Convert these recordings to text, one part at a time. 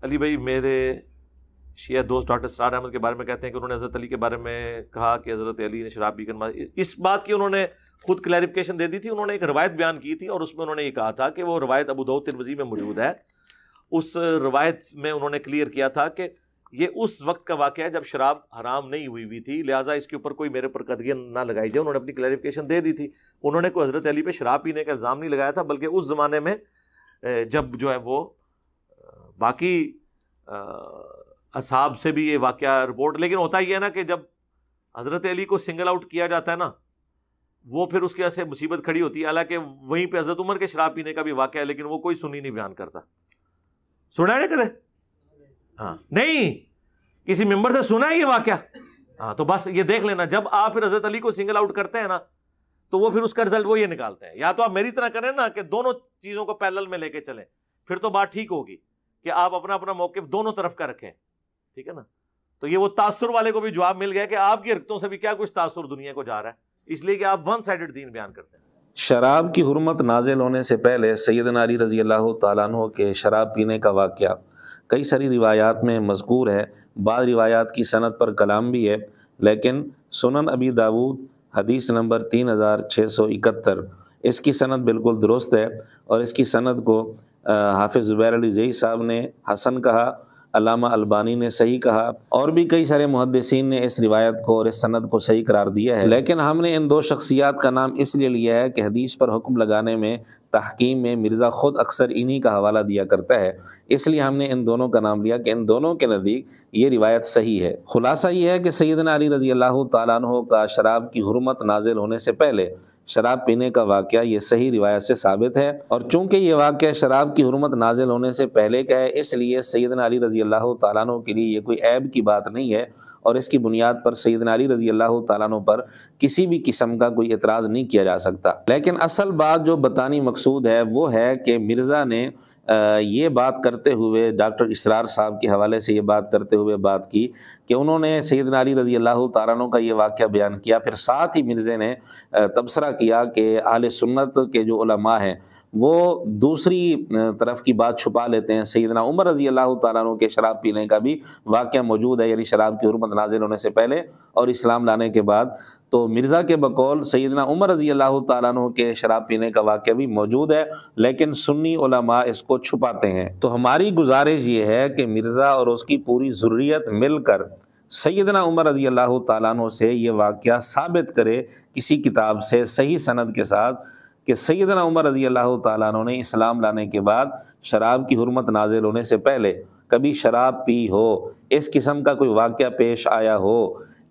علی بھائی میرے شیعہ دوست ڈاکٹر اسرار احمد کے بارے میں کہتے ہیں کہ انہوں نے حضرت علی کے بارے میں کہا کہ حضرت علی نے شراب پی کر اس بات کی انہوں نے خود کلیریفیکیشن دے دی تھی. انہوں نے ایک روایت بیان کی تھی اور اس میں انہوں نے یہ کہا تھا کہ وہ روایت ابو داؤد ترمذی میں موجود ہے. اس روایت میں انہوں نے کلیئر کیا تھا کہ یہ اس وقت کا واقعہ ہے جب شراب حرام نہیں ہوئی تھی, لہٰذا اس کے اوپر کوئی میرے پر قدغن نہ لگائی جائے. انہوں نے اپنی کلیریفیکیشن دے دی تھی. انہوں نے کوئی حضرت علی پہ شراب پینے کا الزام نہیں لگایا تھا, بلکہ اس زمانے میں جب جو ہے وہ باقی اصحاب سے بھی یہ واقعہ رپورٹ, لیکن ہوتا یہ ہے نا کہ جب حضرت علی کو سنگل آؤٹ کیا جاتا ہے نا, وہ پھر اس کی وجہ سے مصیبت کھڑی ہوتی ہے. حالانکہ وہیں پہ حضرت عمر کے شراب پینے کا بھی واقعہ ہے, لیکن وہ کوئی سنی نہیں بیان کرتا. سنا ہے نا کدے؟ ہاں نہیں, کسی ممبر سے سنا ہے یہ واقعہ؟ ہاں تو بس یہ دیکھ لینا, جب آپ پھر حضرت علی کو سنگل آؤٹ کرتے ہیں نا, تو وہ پھر اس کا رزلٹ وہ یہ نکالتے ہیں. یا تو آپ میری طرح کریں نا کہ دونوں چیزوں کو پیرلل میں لے کے چلیں, پھر تو بات ٹھیک ہوگی کہ آپ اپنا اپنا موقف دونوں طرف کا رکھیں, ٹھیک ہے نا. تو یہ وہ تاثر والے کو بھی جواب مل گیا کہ آپ کی حرکتوں سے بھی کیا کچھ تاثر دنیا کو جا رہا ہے, اس لیے کہ آپ ون سائیڈڈ دین بیان کرتے ہیں. شراب کی حرمت نازل ہونے سے پہلے سیدنا علی رضی اللہ تعالیٰ عنہ کے شراب پینے کا واقعہ کئی ساری روایات میں مذکور ہے. بعض روایات کی سند پر کلام بھی ہے, لیکن سنن ابی داود حدیث نمبر 3671 اس کی سند بالکل درست ہے, اور اس کی سند کو حافظ زبیر علی زئی صاحب نے حسن کہا, علامہ البانی نے صحیح کہا, اور بھی کئی سارے محدثین نے اس روایت کو اور اس سند کو صحیح قرار دیا ہے. لیکن ہم نے ان دو شخصیات کا نام اس لیے لیا ہے کہ حدیث پر حکم لگانے میں تحکیم میں مرزا خود اکثر انہی کا حوالہ دیا کرتا ہے, اس لیے ہم نے ان دونوں کا نام لیا کہ ان دونوں کے نزدیک یہ روایت صحیح ہے. خلاصہ یہ ہے کہ سیدنا علی رضی اللہ تعالیٰ عنہ کا شراب کی حرمت نازل ہونے سے پہلے شراب پینے کا واقعہ یہ صحیح روایت سے ثابت ہے, اور چونکہ یہ واقعہ شراب کی حرمت نازل ہونے سے پہلے کا ہے, اس لیے سیدنا علی رضی اللہ تعالیٰ عنہ کے لیے یہ کوئی عیب کی بات نہیں ہے, اور اس کی بنیاد پر سیدنا علی رضی اللہ تعالیٰ عنہ پر کسی بھی قسم کا کوئی اعتراض نہیں کیا جا سکتا. لیکن اصل بات جو بتانی مقصود ہے وہ ہے کہ مرزا نے یہ بات کرتے ہوئے, ڈاکٹر اسرار صاحب کے حوالے سے یہ بات کرتے ہوئے بات کی کہ انہوں نے سیدنا علی رضی اللہ تعالیٰ عنہ کا یہ واقعہ بیان کیا, پھر ساتھ ہی مرزا نے تبصرہ کیا کہ اہل سنت کے جو علماء ہیں وہ دوسری طرف کی بات چھپا لیتے ہیں. سیدنا عمر رضی اللہ تعالیٰ عنہ کے شراب پینے کا بھی واقعہ موجود ہے, یعنی شراب کی حرمت نازل ہونے سے پہلے اور اسلام لانے کے بعد. تو مرزا کے بقول سیدنا عمر رضی اللہ تعالیٰ عنہ کے شراب پینے کا واقعہ بھی موجود ہے, لیکن سنی علماء اس کو چھپاتے ہیں. تو ہماری گزارش یہ ہے کہ مرزا اور اس کی پوری ذریت مل کر سیدنا عمر رضی اللہ تعالیٰ عنہ سے یہ واقعہ ثابت کرے کسی کتاب سے صحیح سند کے ساتھ کہ سیدنا عمر رضی اللہ تعالیٰ عنہ نے اسلام لانے کے بعد شراب کی حرمت نازل ہونے سے پہلے کبھی شراب پی ہو, اس قسم کا کوئی واقعہ پیش آیا ہو.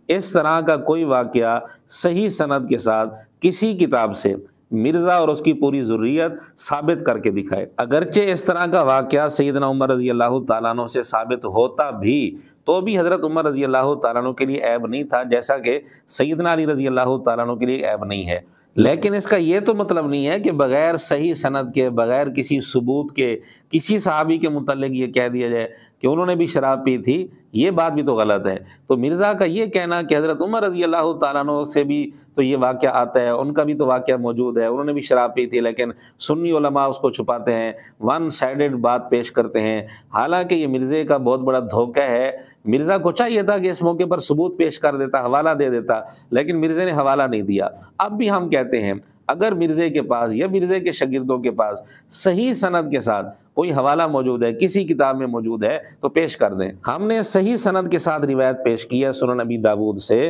اس طرح کا کوئی واقعہ صحیح سند کے ساتھ کسی کتاب سے مرزا اور اس کی پوری ذریت ثابت کر کے دکھائے. اگرچہ اس طرح کا واقعہ سیدنا عمر رضی اللہ تعالیٰ عنہ سے ثابت ہوتا بھی تو بھی حضرت عمر رضی اللہ تعالیٰ عنہ کے لیے عیب نہیں تھا, جیسا کہ سیدنا علی رضی اللہ تعالیٰ عنہ کے لیے عیب نہیں ہے. لیکن اس کا یہ تو مطلب نہیں ہے کہ بغیر صحیح سند کے, بغیر کسی ثبوت کے کسی صحابی کے متعلق یہ کہہ دیا جائے کہ انہوں نے بھی شراب پی تھی, یہ بات بھی تو غلط ہے. تو مرزا کا یہ کہنا کہ حضرت عمر رضی اللہ تعالیٰ عنہ سے بھی تو یہ واقعہ آتا ہے, ان کا بھی تو واقعہ موجود ہے, انہوں نے بھی شراب پی تھی, لیکن سنی علماء اس کو چھپاتے ہیں, ون سائیڈڈ بات پیش کرتے ہیں. حالانکہ یہ مرزے کا بہت بڑا دھوکہ ہے. مرزا کو چاہیے تھا کہ اس موقع پر ثبوت پیش کر دیتا, حوالہ دے دیتا, لیکن مرزے نے حوالہ نہیں دیا. اب بھی ہم کہتے ہیں اگر مرزے کے پاس یا مرزے کے شاگردوں کے پاس صحیح سند کے ساتھ کوئی حوالہ موجود ہے, کسی کتاب میں موجود ہے, تو پیش کر دیں. ہم نے صحیح سند کے ساتھ روایت پیش کی ہے سنن ابی داود سے,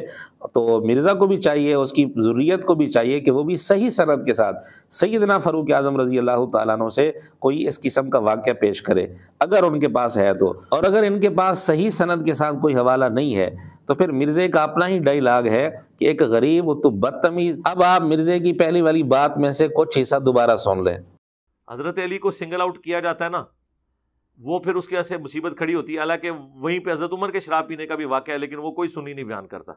تو مرزا کو بھی چاہیے, اس کی ذریت کو بھی چاہیے کہ وہ بھی صحیح سند کے ساتھ سیدنا فاروق اعظم رضی اللہ تعالیٰ عنہ سے کوئی اس قسم کا واقعہ پیش کرے, اگر ان کے پاس ہے تو. اور اگر ان کے پاس صحیح سند کے ساتھ کوئی حوالہ نہیں ہے تو پھر مرزے کا اپنا ہی ڈائیلاگ ہے کہ ایک غریب تو بدتمیز. اب آپ مرزے کی پہلی والی بات میں سے کچھ حصہ دوبارہ سن لیں. حضرت علی کو سنگل آؤٹ کیا جاتا ہے نا, وہ پھر اس کی وجہ سے مصیبت کھڑی ہوتی ہے. حالانکہ وہیں پہ حضرت عمر کے شراب پینے کا بھی واقعہ ہے, لیکن وہ کوئی سنی نہیں بیان کرتا.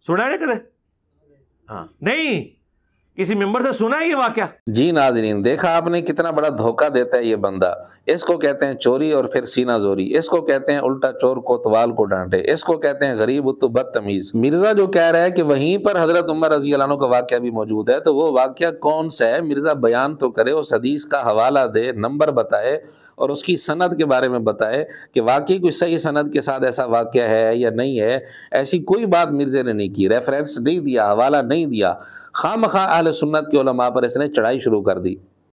سنا ہے نا کدے؟ ہاں نہیں, کسی ممبر سے سنا ہے یہ واقعہ؟ جی ناظرین، دیکھا آپ نے کتنا بڑا دھوکہ دیتا ہے یہ بندہ. اس کو کہتے ہیں چوری اور پھر سینہ زوری، اس کو کہتے ہیں الٹا چور کوتوال کو ڈانٹے، اس کو کہتے ہیں غریب تو بدتمیز. مرزا جو کہہ رہا ہے کہ وہیں پر حضرت عمر رضی اللہ عنہ کا واقعہ بھی موجود ہے، تو وہ واقعہ کون سا ہے؟ مرزا بیان تو کرے، اس حدیث کا حوالہ دے، نمبر بتائے اور اس کی سند کے بارے میں بتائے کہ واقعی کوئی صحیح سند کے ساتھ ایسا واقعہ ہے یا نہیں ہے. ایسی کوئی بات مرزے نے نہیں کی، ریفرنس نہیں دیا، حوالہ نہیں دیا، خواہ مخواہ اہل سنت کے علماء پر اس نے چڑھائی شروع کر دی.